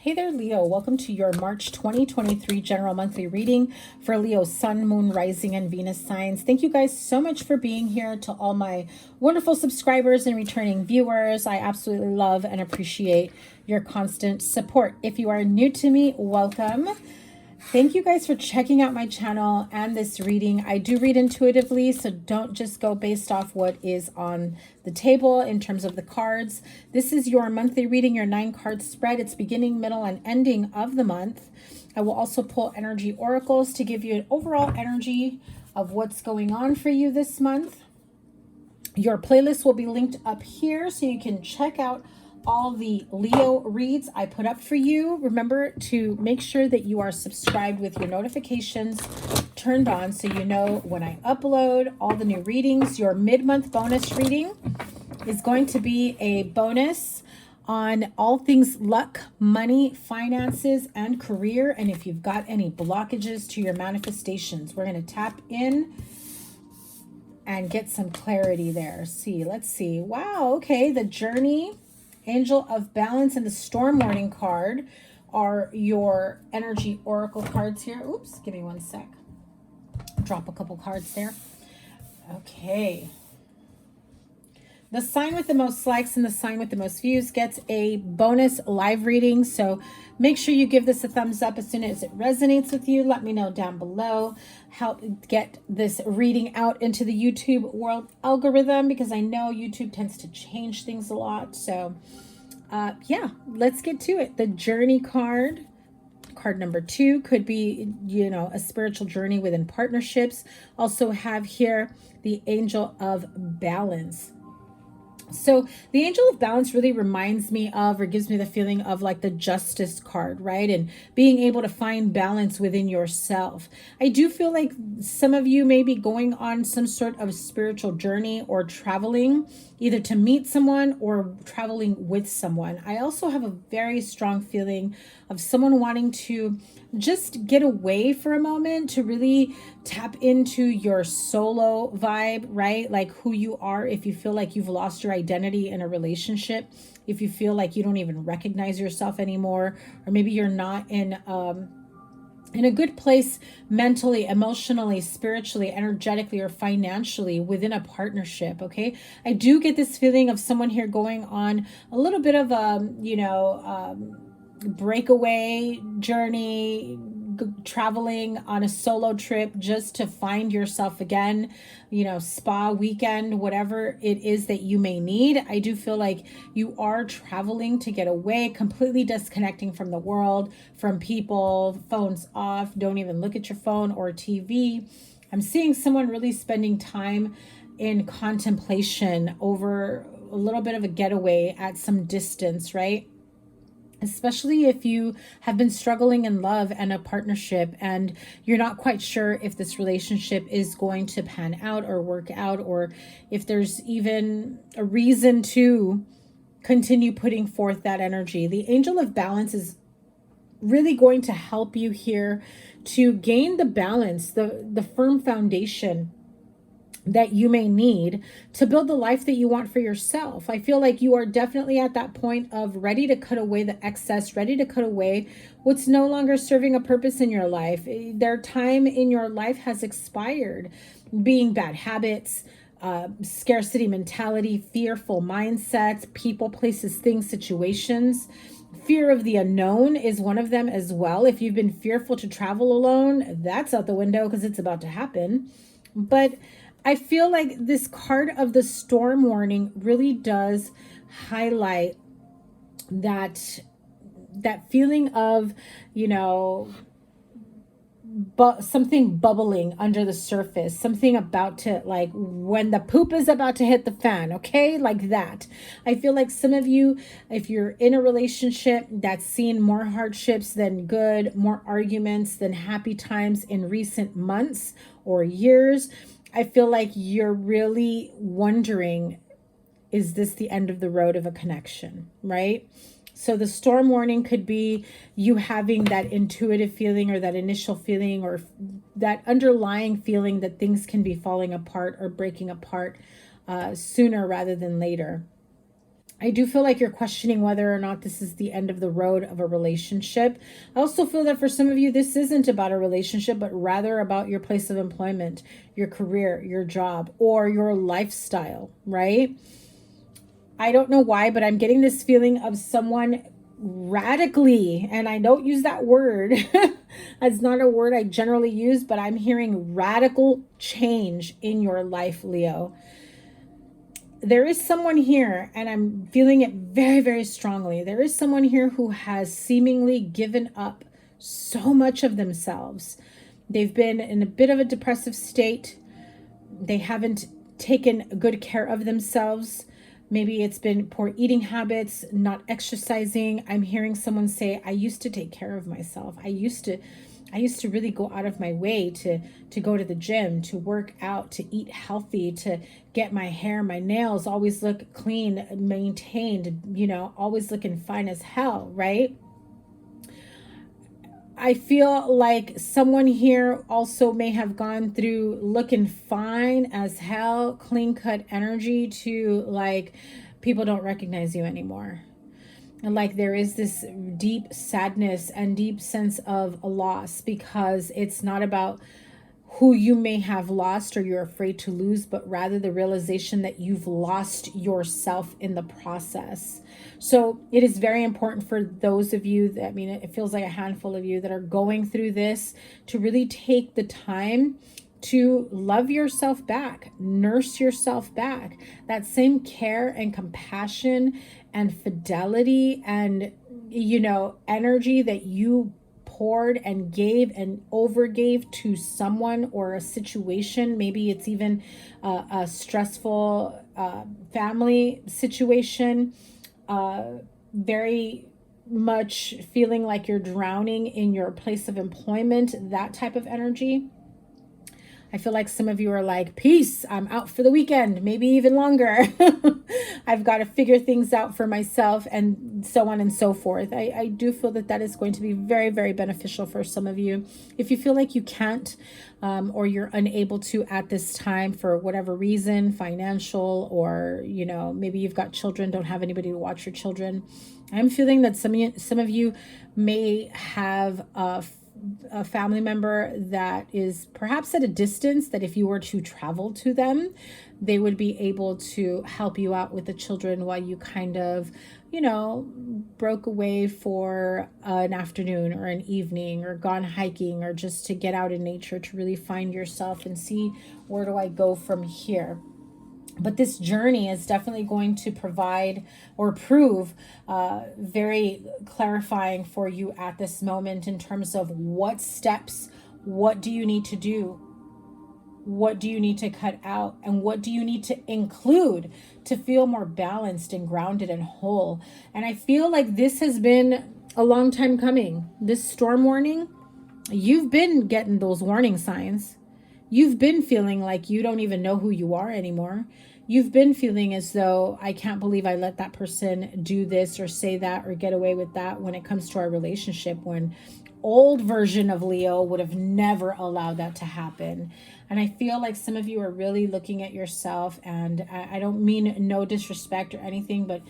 Hey there, Leo. Welcome to your March 2023 general monthly reading for Leo Sun, Moon, Rising, and Venus signs. Thank you guys so much for being here. To all my wonderful subscribers and returning viewers, I absolutely love and appreciate your constant support. If you are new to me, welcome. Thank you guys for checking out my channel and this reading. I do read intuitively, so don't just go based off what is on the table in terms of the cards. This is your monthly reading, your 9-card spread. It's beginning, middle, and ending of the month. I will also pull energy oracles to give you an overall energy of what's going on for you this month. Your playlist will be linked up here so you can check out all the Leo reads I put up for you. Remember to make sure that you are subscribed with your notifications turned on so you know when I upload all the new readings. Your mid-month bonus reading is going to be a bonus on all things luck, money, finances, and career. And if you've got any blockages to your manifestations, we're going to tap in and get some clarity there. Let's see. Wow, okay, the Journey, Angel of Balance, and the Storm Warning card are your energy oracle cards here. Oops, give me one sec. Drop a couple cards there. Okay. The sign with the most likes and the sign with the most views gets a bonus live reading. So make sure you give this a thumbs up as soon as it resonates with you. Let me know down below. Help get this reading out into the YouTube world algorithm, because I know YouTube tends to change things a lot. So yeah, let's get to it. The Journey card number 2 could be, a spiritual journey within partnerships. Also have here the Angel of Balance. So the Angel of Balance really reminds me of, or gives me the feeling of, like the Justice card, right? And being able to find balance within yourself. I do feel like some of you may be going on some sort of spiritual journey or traveling, either to meet someone or traveling with someone. I also have a very strong feeling of someone wanting to just get away for a moment, to really tap into your solo vibe, right? Like who you are. If you feel like you've lost your identity in a relationship, if you feel like you don't even recognize yourself anymore, or maybe you're not in a good place mentally, emotionally, spiritually, energetically, or financially within a partnership. Okay, I do get this feeling of someone here going on a little bit of a breakaway journey, traveling on a solo trip just to find yourself again, spa weekend, whatever it is that you may need. I do feel like you are traveling to get away, completely disconnecting from the world, from people, phones off, don't even look at your phone or TV. I'm seeing someone really spending time in contemplation over a little bit of a getaway at some distance, right? Especially if you have been struggling in love and a partnership and you're not quite sure if this relationship is going to pan out or work out, or if there's even a reason to continue putting forth that energy. The Angel of Balance is really going to help you here to gain the balance, the firm foundation that you may need to build the life that you want for yourself. I feel like you are definitely at that point of ready to cut away the excess, ready to cut away what's no longer serving a purpose in your life. Their time in your life has expired, being bad habits, scarcity mentality, fearful mindsets, people, places, things, situations. Fear of the unknown is one of them as well. If you've been fearful to travel alone, that's out the window because it's about to happen. But I feel like this card of the Storm Warning really does highlight that feeling of, something bubbling under the surface, something about to, like when the poop is about to hit the fan, okay? Like that. I feel like some of you, if you're in a relationship that's seen more hardships than good, more arguments than happy times in recent months or years, I feel like you're really wondering, is this the end of the road of a connection, right? So the Storm Warning could be you having that intuitive feeling, or that initial feeling, or that underlying feeling that things can be falling apart or breaking apart sooner rather than later. I do feel like you're questioning whether or not this is the end of the road of a relationship. I also feel that for some of you, this isn't about a relationship, but rather about your place of employment, your career, your job, or your lifestyle, right? I don't know why, but I'm getting this feeling of someone radically, and I don't use that word. It's not a word I generally use, but I'm hearing radical change in your life, Leo. There is someone here, and I'm feeling it very, very strongly. There is someone here who has seemingly given up so much of themselves. They've been in a bit of a depressive state. They haven't taken good care of themselves. Maybe it's been poor eating habits, not exercising. I'm hearing someone say, I used to take care of myself. I used to really go out of my way to go to the gym, to work out, to eat healthy, to get my hair, my nails always look clean, maintained, always looking fine as hell, right? I feel like someone here also may have gone through looking fine as hell, clean cut energy to like people don't recognize you anymore. And like there is this deep sadness and deep sense of a loss because it's not about who you may have lost or you're afraid to lose, but rather the realization that you've lost yourself in the process. So it is very important for those of you that, it feels like a handful of you that are going through this to really take the time to love yourself back, nurse yourself back. That same care and compassion and fidelity and, energy that you poured and gave and overgave to someone or a situation. Maybe it's even a stressful family situation, very much feeling like you're drowning in your place of employment, that type of energy. I feel like some of you are like, peace, I'm out for the weekend, maybe even longer. I've got to figure things out for myself and so on and so forth. I do feel that that is going to be very, very beneficial for some of you. If you feel like you can't or you're unable to at this time for whatever reason, financial, or, maybe you've got children, don't have anybody to watch your children. I'm feeling that some of you may have a family member that is perhaps at a distance, that if you were to travel to them, they would be able to help you out with the children while you kind of, broke away for an afternoon or an evening or gone hiking or just to get out in nature to really find yourself and see, where do I go from here? But this journey is definitely going to provide or prove very clarifying for you at this moment in terms of what steps, what do you need to do? What do you need to cut out? And what do you need to include to feel more balanced and grounded and whole? And I feel like this has been a long time coming. This storm warning, you've been getting those warning signs. You've been feeling like you don't even know who you are anymore. You've been feeling as though, I can't believe I let that person do this or say that or get away with that when it comes to our relationship, when old version of Leo would have never allowed that to happen. And I feel like some of you are really looking at yourself, and I don't mean no disrespect or anything, but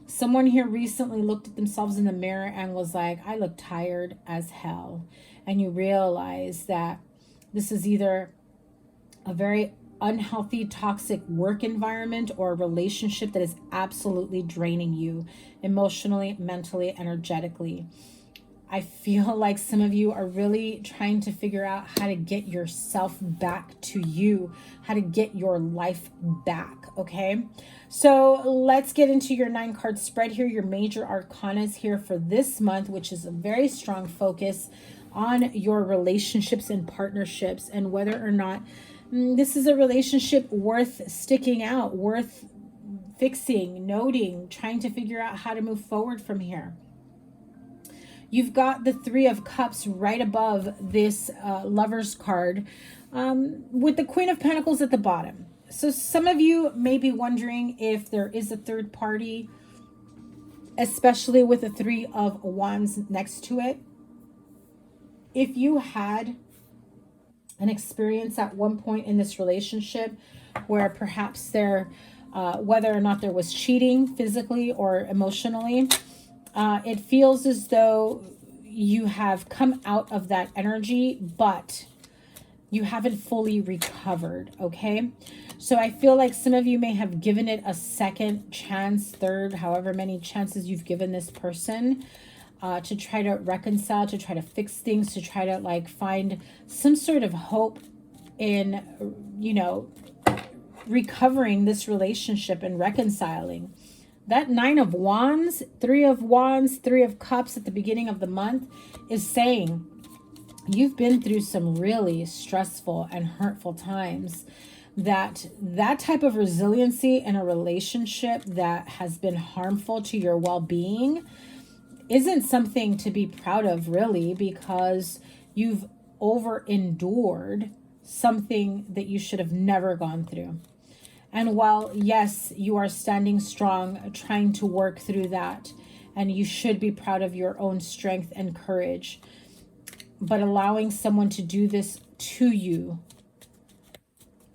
someone here recently looked at themselves in the mirror and was like, I look tired as hell. And you realize that this is either a very unhealthy, toxic work environment or a relationship that is absolutely draining you emotionally, mentally, energetically. I feel like some of you are really trying to figure out how to get yourself back to you, how to get your life back, okay? So let's get into your 9-card spread here, your major arcanas here for this month, which is a very strong focus on your relationships and partnerships and whether or not this is a relationship worth sticking out, worth fixing, noting, trying to figure out how to move forward from here. You've got the 3 of Cups right above this Lover's card with the Queen of Pentacles at the bottom. So some of you may be wondering if there is a third party, especially with the 3 of Wands next to it. If you had an experience at one point in this relationship where perhaps there whether or not there was cheating physically or emotionally. It feels as though you have come out of that energy, but you haven't fully recovered, okay? So I feel like some of you may have given it a second chance, third, however many chances you've given this person to try to reconcile, to try to fix things, to try to like find some sort of hope in, you know, recovering this relationship and reconciling. That Nine of Wands, Three of Wands, Three of Cups at the beginning of the month is saying you've been through some really stressful and hurtful times. That type of resiliency in a relationship that has been harmful to your well-being isn't something to be proud of, really, because you've over-endured something that you should have never gone through. And while, yes, you are standing strong, trying to work through that, and you should be proud of your own strength and courage, but allowing someone to do this to you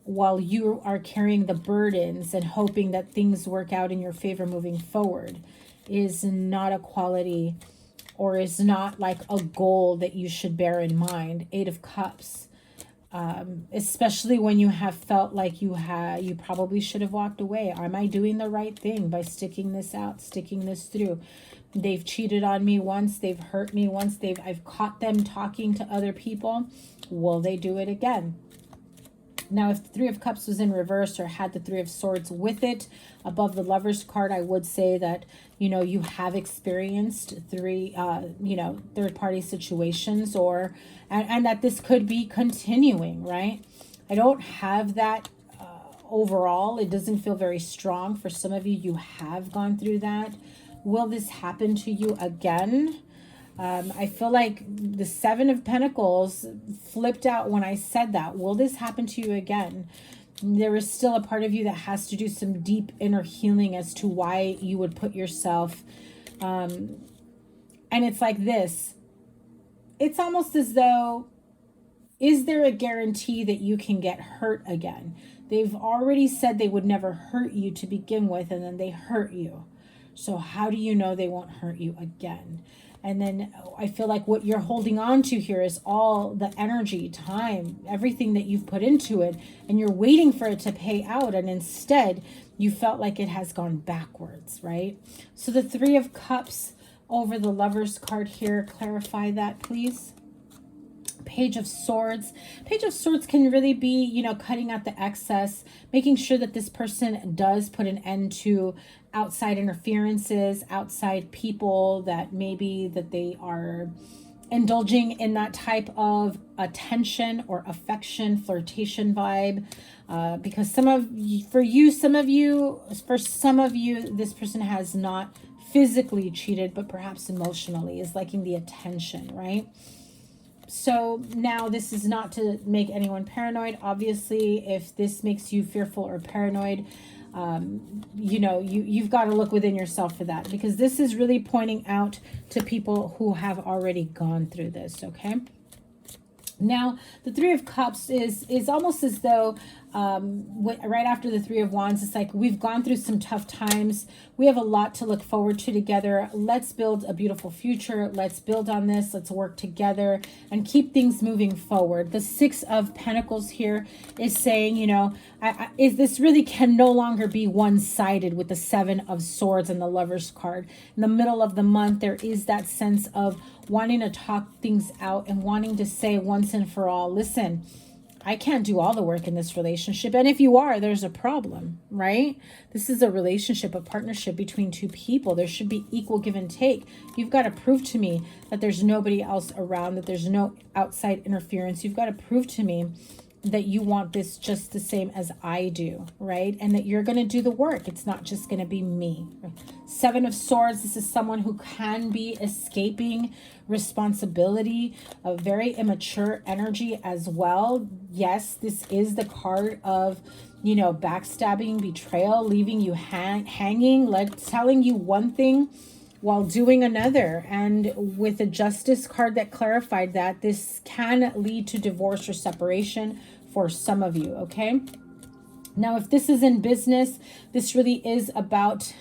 while you are carrying the burdens and hoping that things work out in your favor moving forward is not a quality, or is not like a goal that you should bear in mind. Eight of Cups. Especially when you have felt like you probably should have walked away. Am I doing the right thing by sticking this out, sticking this through? They've cheated on me once, they've hurt me once, I've caught them talking to other people. Will they do it again? Now, if the Three of Cups was in reverse or had the Three of Swords with it above the Lover's card, I would say that, you know, you have experienced third-party situations, or and that this could be continuing, right? I don't have that overall. It doesn't feel very strong. For some of you, you have gone through that. Will this happen to you again? I feel like the Seven of Pentacles flipped out when I said that. Will this happen to you again? There is still a part of you that has to do some deep inner healing as to why you would put yourself. And it's like this. It's almost as though, is there a guarantee that you can get hurt again? They've already said they would never hurt you to begin with, and then they hurt you. So how do you know they won't hurt you again? And then I feel like what you're holding on to here is all the energy, time, everything that you've put into it, and you're waiting for it to pay out. And instead, you felt like it has gone backwards, right? So the Three of Cups over the Lover's card here, clarify that, please. Page of Swords. Page of Swords can really be, you know, cutting out the excess, making sure that this person does put an end to outside interferences, outside people that maybe that they are indulging in that type of attention or affection, flirtation vibe. Because for some of you, this person has not physically cheated, but perhaps emotionally is liking the attention, right? So now this is not to make anyone paranoid. Obviously, if this makes you fearful or paranoid, you know, you've got to look within yourself for that, because this is really pointing out to people who have already gone through this, okay? Now, the Three of Cups is almost as though right after the Three of Wands, it's like we've gone through some tough times. We have a lot to look forward to together. Let's build a beautiful future. Let's build on this. Let's work together and keep things moving forward. The Six of Pentacles here is saying, you know, this really can no longer be one-sided with the Seven of Swords and the Lover's card. In the middle of the month, there is that sense of wanting to talk things out and wanting to say once and for all, listen, I can't do all the work in this relationship. And if you are, there's a problem, right? This is a relationship, a partnership between two people. There should be equal give and take. You've got to prove to me that there's nobody else around, that there's no outside interference. You've got to prove to me that you want this just the same as I do, right? And that you're going to do the work. It's not just going to be me. Seven of Swords, this is someone who can be escaping responsibility, a very immature energy as well. Yes, this is the card of, you know, backstabbing, betrayal, leaving you hanging, telling you one thing while doing another. And with the Justice card that clarified that, this can lead to divorce or separation for some of you, okay? Now, if this is in business, this really is about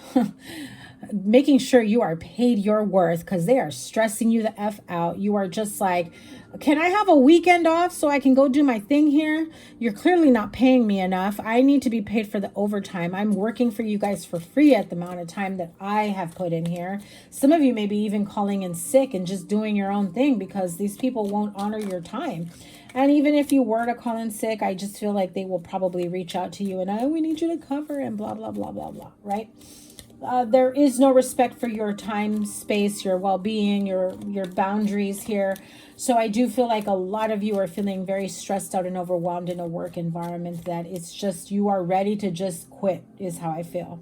making sure you are paid your worth, because they are stressing you the F out. You are just like, can I have a weekend off so I can go do my thing here? You're clearly not paying me enough. I need to be paid for the overtime. I'm working for you guys for free at the amount of time that I have put in here. Some of you may be even calling in sick and just doing your own thing because these people won't honor your time. And even if you were to call in sick, I just feel like they will probably reach out to you and, oh, we need you to cover and blah, blah, blah, blah, blah, right? There is no respect for your time, space, your well-being, your boundaries here. So I do feel like a lot of you are feeling very stressed out and overwhelmed in a work environment that it's just, you are ready to just quit is how I feel.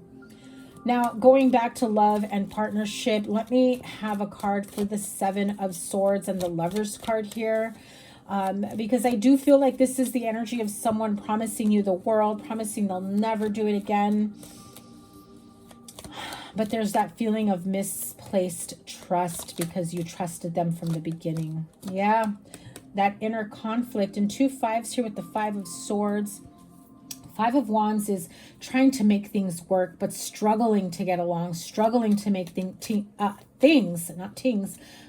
Now, going back to love and partnership, let me have a card for the Seven of Swords and the Lover's card here. Because I do feel like this is the energy of someone promising you the world, promising they'll never do it again. But there's that feeling of misplaced trust because you trusted them from the beginning. Yeah, that inner conflict. And 2 5s here with the Five of Swords. 5 of Wands is trying to make things work, but struggling to get along, struggling to make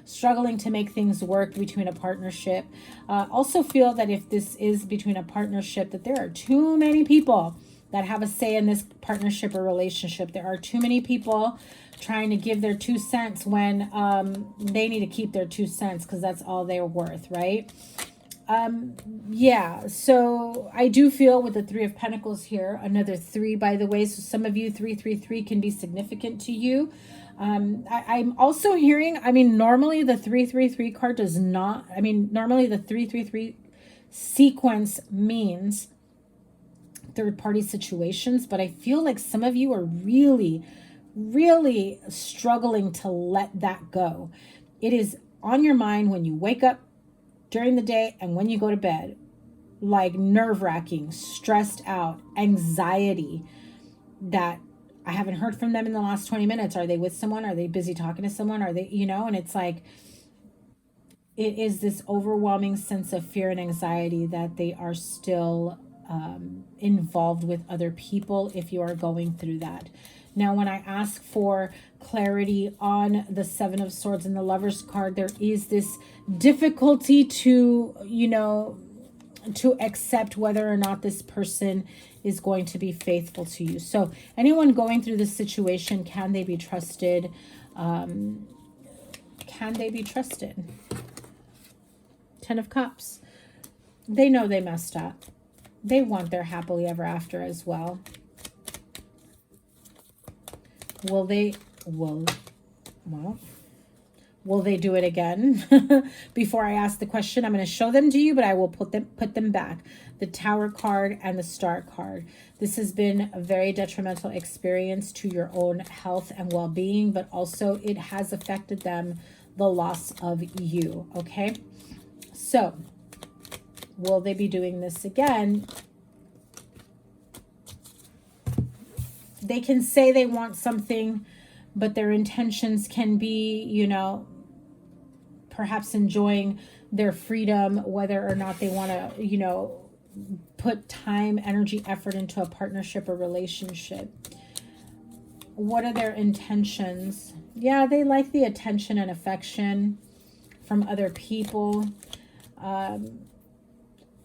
struggling to make things work between a partnership. Also feel that if this is between a partnership, that there are too many people that have a say in this partnership or relationship. There are too many people trying to give their 2 cents when they need to keep their 2 cents because that's all they're worth, right? Yeah, so I do feel with the 3 of Pentacles here, another 3, by the way, so some of you 333 can be significant to you. I'm also hearing, I mean, normally the 333 card does not, I mean, normally the 333 sequence means third party situations, but I feel like some of you are really struggling to let that go. It is on your mind when you wake up, during the day, and when you go to bed, like nerve-wracking, stressed out, anxiety that I haven't heard from them in the last 20 minutes. Are they with someone? Are they busy talking to someone? Are they, you know, and it's like, it is this overwhelming sense of fear and anxiety that they are still involved with other people if you are going through that. Now, when I ask for clarity on the 7 of Swords and the Lover's card, there is this difficulty to, you know, to accept whether or not this person is going to be faithful to you. So anyone going through this situation, can they be trusted? Can they be trusted? 10 of Cups. They know they messed up. They want their happily ever after as well. Will they do it again? Before I ask the question, I'm going to show them to you, but I will put them back. The Tower card and the Star card. This has been a very detrimental experience to your own health and well-being, but also it has affected them, the loss of you, okay? So, will they be doing this again? They can say they want something, but their intentions can be, you know, perhaps enjoying their freedom, whether or not they want to, you know, put time, energy, effort into a partnership or relationship. What are their intentions? Yeah, they like the attention and affection from other people.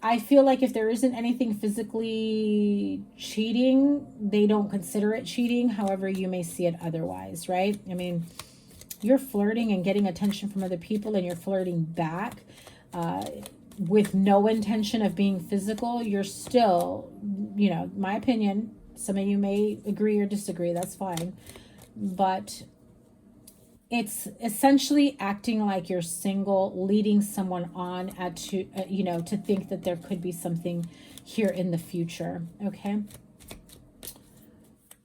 I feel like if there isn't anything physically cheating, they don't consider it cheating. However, you may see it otherwise, right? I mean, you're flirting and getting attention from other people and you're flirting back with no intention of being physical. You're still, you know, my opinion, some of you may agree or disagree, that's fine. But it's essentially acting like you're single, leading someone on you know, to think that there could be something here in the future. Okay.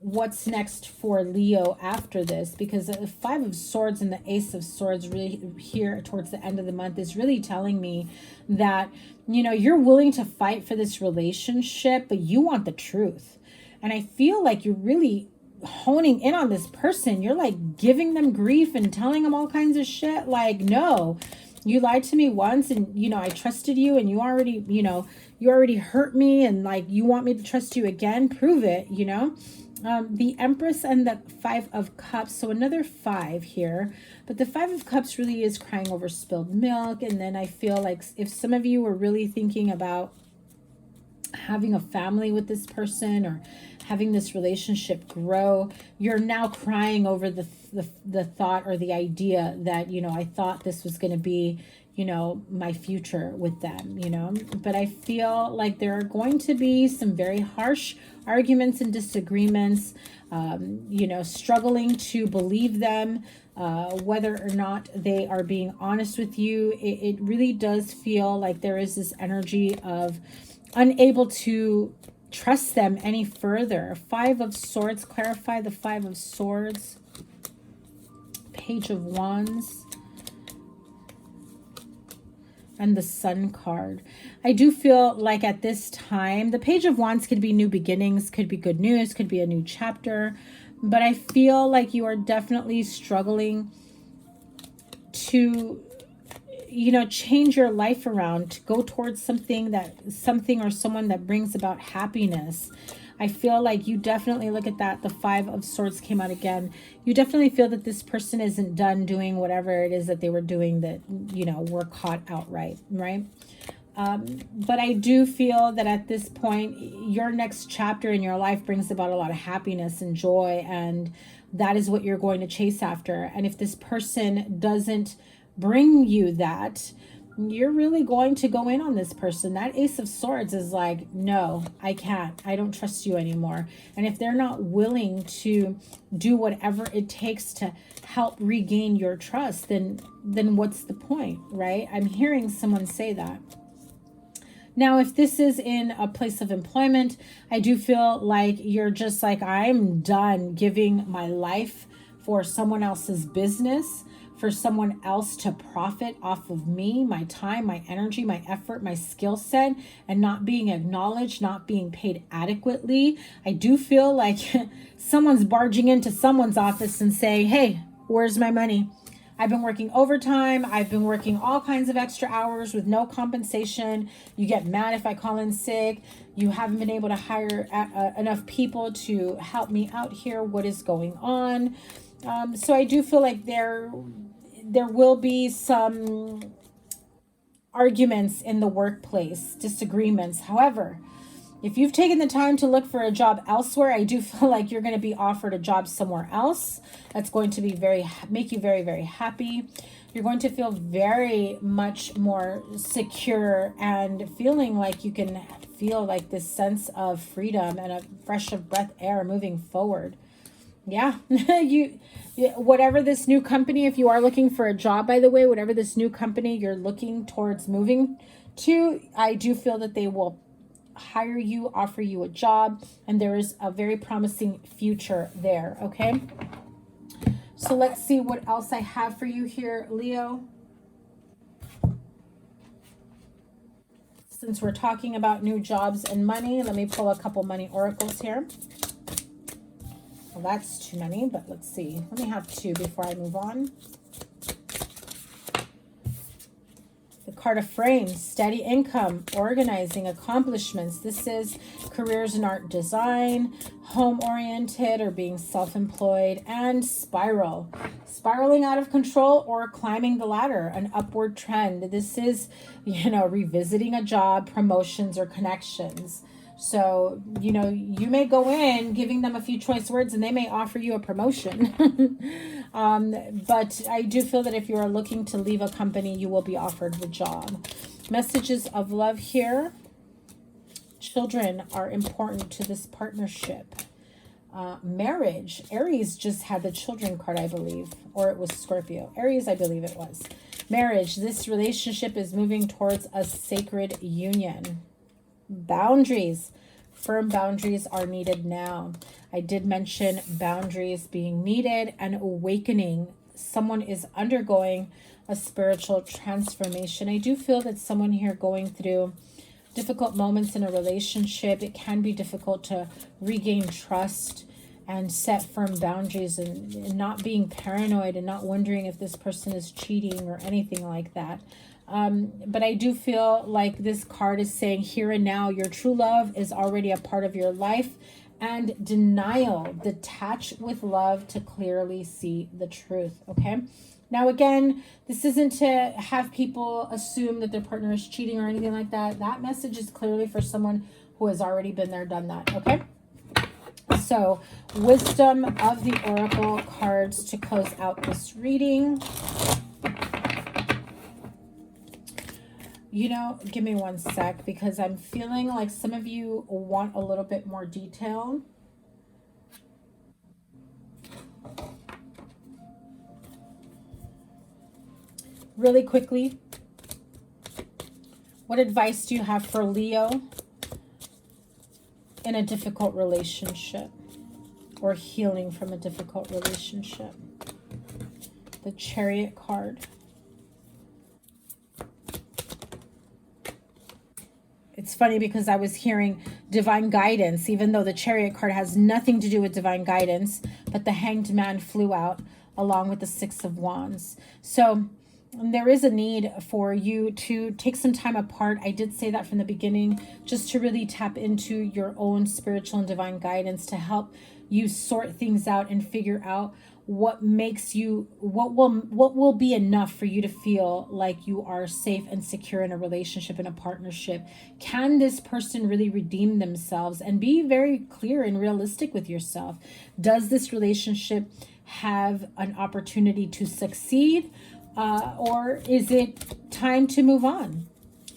What's next for Leo after this? Because the 5 of Swords and the Ace of Swords really here towards the end of the month is really telling me that, you know, you're willing to fight for this relationship, but you want the truth. And I feel like you're really honing in on this person. You're like giving them grief and telling them all kinds of shit. Like, no, You lied to me once, and, you know, I trusted you, and you already, you know, you already hurt me, and like, you want me to trust you again? Prove it, you know? The Empress and the Five of Cups. So another 5 here. But the 5 of Cups really is crying over spilled milk. And then I feel like if some of you were really thinking about having a family with this person or having this relationship grow, you're now crying over the thought or the idea that, you know, I thought this was going to be, you know, my future with them, you know. But I feel like there are going to be some very harsh arguments and disagreements, you know, struggling to believe them, whether or not they are being honest with you. It really does feel like there is this energy of unable to trust them any further. 5 of Swords, clarify the 5 of Swords. Page of Wands. And the Sun card. I do feel like at this time, the Page of Wands could be new beginnings, could be good news, could be a new chapter. But I feel like you are definitely struggling to, you know, change your life around, to go towards something or someone that brings about happiness. I feel like you definitely, look at that, the 5 of Swords came out again. You definitely feel that this person isn't done doing whatever it is that they were doing that, you know, were caught outright, right? But I do feel that at this point, your next chapter in your life brings about a lot of happiness and joy, and that is what you're going to chase after. And if this person doesn't bring you that, you're really going to go in on this person. That Ace of Swords is like, no, I can't. I don't trust you anymore. And if they're not willing to do whatever it takes to help regain your trust, then what's the point, right? I'm hearing someone say that. Now, if this is in a place of employment, I do feel like you're just like, I'm done giving my life for someone else's business, for someone else to profit off of me, my time, my energy, my effort, my skill set, and not being acknowledged, not being paid adequately. I do feel like someone's barging into someone's office and saying, hey, where's my money? I've been working overtime. I've been working all kinds of extra hours with no compensation. You get mad if I call in sick. You haven't been able to hire enough people to help me out here. What is going on? So I do feel like there will be some arguments in the workplace, disagreements. However, if you've taken the time to look for a job elsewhere, I do feel like you're going to be offered a job somewhere else. That's going to be make you very, very happy. You're going to feel very much more secure and feeling like you can feel like this sense of freedom and a fresh of breath air moving forward. Yeah, whatever this new company, if you are looking for a job, by the way, whatever this new company you're looking towards moving to, I do feel that they will hire you, offer you a job, and there is a very promising future there, okay? So let's see what else I have for you here, Leo. Since we're talking about new jobs and money, let me pull a couple money oracles here. Well, that's too many, but let's see. Let me have 2 before I move on. The card of frames, steady income, organizing, accomplishments. This is careers in art design, home-oriented or being self-employed, and spiral. Spiraling out of control or climbing the ladder, an upward trend. This is, you know, revisiting a job, promotions, or connections. So, you know, you may go in giving them a few choice words and they may offer you a promotion. But I do feel that if you are looking to leave a company, you will be offered the job. Messages of love here. Children are important to this partnership. Marriage. Aries just had the children card, I believe, or it was Scorpio. Aries, I believe it was. Marriage. This relationship is moving towards a sacred union. Boundaries. Firm boundaries are needed now. I did mention boundaries being needed and awakening. Someone is undergoing a spiritual transformation. I do feel that someone here going through difficult moments in a relationship. It can be difficult to regain trust and set firm boundaries, and not being paranoid and not wondering if this person is cheating or anything like that. But I do feel like this card is saying here and now, your true love is already a part of your life. And denial, detach with love to clearly see the truth. Okay. Now, again, this isn't to have people assume that their partner is cheating or anything like that. That message is clearly for someone who has already been there, done that. Okay. So, wisdom of the oracle cards to close out this reading. You know, give me one sec, because I'm feeling like some of you want a little bit more detail. Really quickly, what advice do you have for Leo in a difficult relationship, or healing from a difficult relationship? The Chariot card. It's funny because I was hearing divine guidance, even though the Chariot card has nothing to do with divine guidance, but the Hanged Man flew out along with the Six of Wands. So there is a need for you to take some time apart. I did say that from the beginning, just to really tap into your own spiritual and divine guidance to help you sort things out and figure out what makes you, what will be enough for you to feel like you are safe and secure in a relationship, in a partnership. Can this person really redeem themselves? And be very clear and realistic with yourself. Does this relationship have an opportunity to succeed? Or is it time to move on?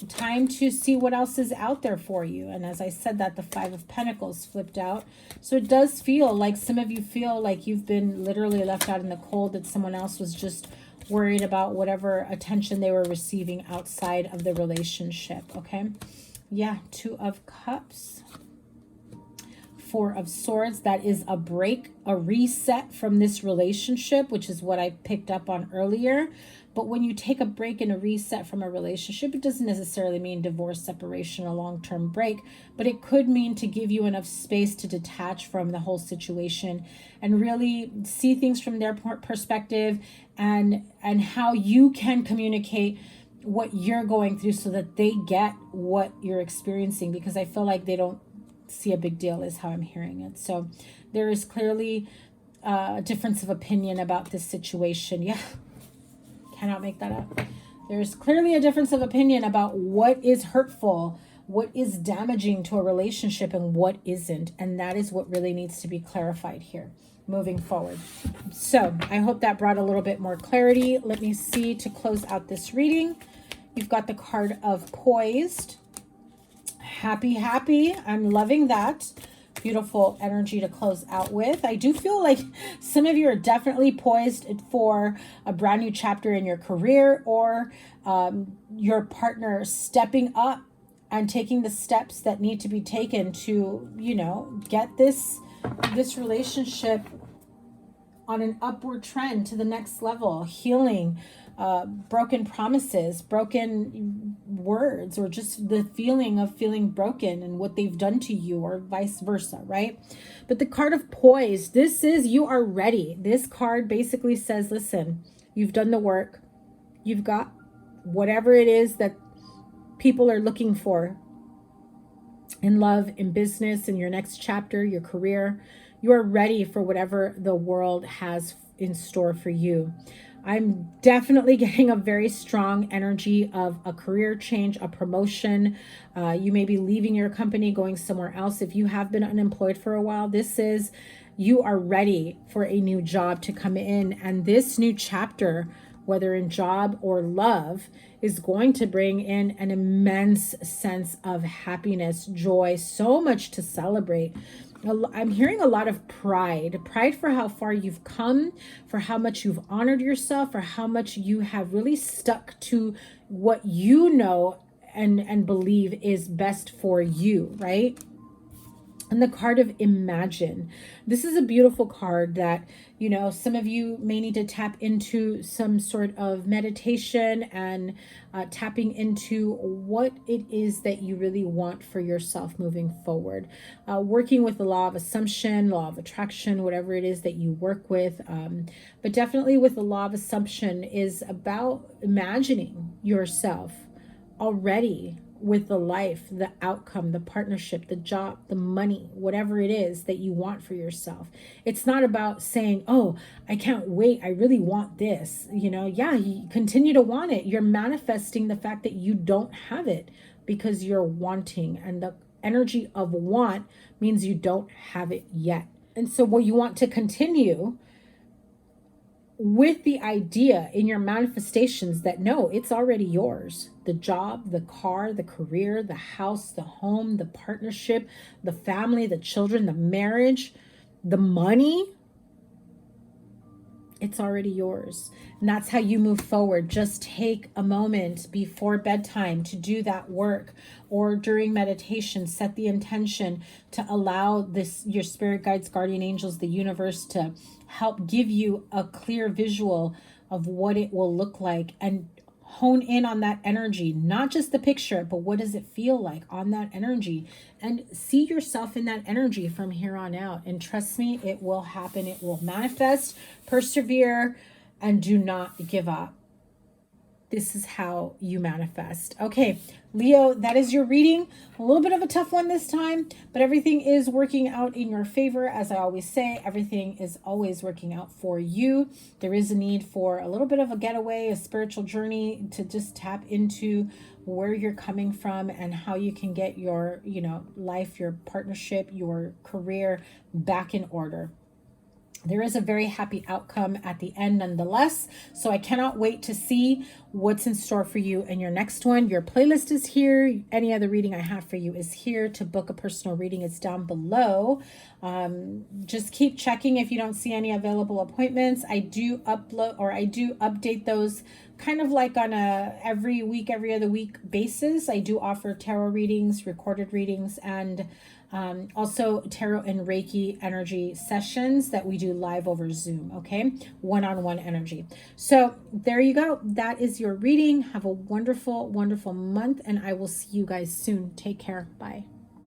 Time to see what else is out there for you. And as I said that, the Five of Pentacles flipped out. So it does feel like some of you feel like you've been literally left out in the cold, that someone else was just worried about whatever attention they were receiving outside of the relationship. Okay. Yeah. Two of Cups. Four of Swords. That is a break, a reset from this relationship, which is what I picked up on earlier. But when you take a break and a reset from a relationship, it doesn't necessarily mean divorce, separation, a long-term break, but it could mean to give you enough space to detach from the whole situation and really see things from their perspective, and how you can communicate what you're going through so that they get what you're experiencing, because I feel like they don't see a big deal, is how I'm hearing it. So there is clearly a difference of opinion about this situation. Yeah. Cannot make that up. There's clearly a difference of opinion about what is hurtful, what is damaging to a relationship, and what isn't. And that is what really needs to be clarified here moving forward. So I hope that brought a little bit more clarity. Let me see, to close out this reading, you've got the card of Poised. Happy. I'm loving that. Beautiful energy to close out with. I do feel like some of you are definitely poised for a brand new chapter in your career, or your partner stepping up and taking the steps that need to be taken to, you know, get this relationship on an upward trend to the next level, healing broken promises, broken words, or just the feeling of feeling broken and what they've done to you, or vice versa, right? But the card of Poise, this is, you are ready. This card basically says, listen, you've done the work. You've got whatever it is that people are looking for in love, in business, in your next chapter, your career. You are ready for whatever the world has in store for you. I'm definitely getting a very strong energy of a career change, a promotion. You may be leaving your company, going somewhere else. If you have been unemployed for a while, this is, you are ready for a new job to come in. And this new chapter, whether in job or love, is going to bring in an immense sense of happiness, joy, so much to celebrate. I'm hearing a lot of pride for how far you've come, for how much you've honored yourself, for how much you have really stuck to what you know and believe is best for you, right? And the card of Imagine. This is a beautiful card that, you know, some of you may need to tap into some sort of meditation and tapping into what it is that you really want for yourself moving forward. Working with the law of assumption, law of attraction, whatever it is that you work with. But definitely with the law of assumption is about imagining yourself already with the life, the outcome, the partnership, the job, the money, whatever it is that you want for yourself. It's not about saying, oh, I can't wait, I really want this. You know, yeah, you continue to want it. You're manifesting the fact that you don't have it because you're wanting, and the energy of want means you don't have it yet. And so what you want to continue with the idea in your manifestations that no, it's already yours. The job, the car, the career, the house, the home, the partnership, the family, the children, the marriage, the money, it's already yours. And that's how you move forward. Just take a moment before bedtime to do that work, or during meditation, set the intention to allow this, your spirit guides, guardian angels, the universe, to help give you a clear visual of what it will look like, and hone in on that energy, not just the picture, but what does it feel like on that energy, and see yourself in that energy from here on out. And trust me, it will happen. It will manifest. Persevere and do not give up. This is how you manifest. Okay, Leo, that is your reading. A little bit of a tough one this time, but everything is working out in your favor. As I always say, everything is always working out for you. There is a need for a little bit of a getaway, a spiritual journey, to just tap into where you're coming from and how you can get your, you know, life, your partnership, your career back in order. There is a very happy outcome at the end nonetheless. So I cannot wait to see what's in store for you in your next one. Your playlist is here. Any other reading I have for you is here. To book a personal reading, it's down below. Just keep checking if you don't see any available appointments. I do update those kind of like on a every week, every other week basis. I do offer tarot readings, recorded readings, and also tarot and Reiki energy sessions that we do live over Zoom. Okay, one-on-one energy. So there you go. That is your reading. Have a wonderful, wonderful month, and I will see you guys soon. Take care. Bye.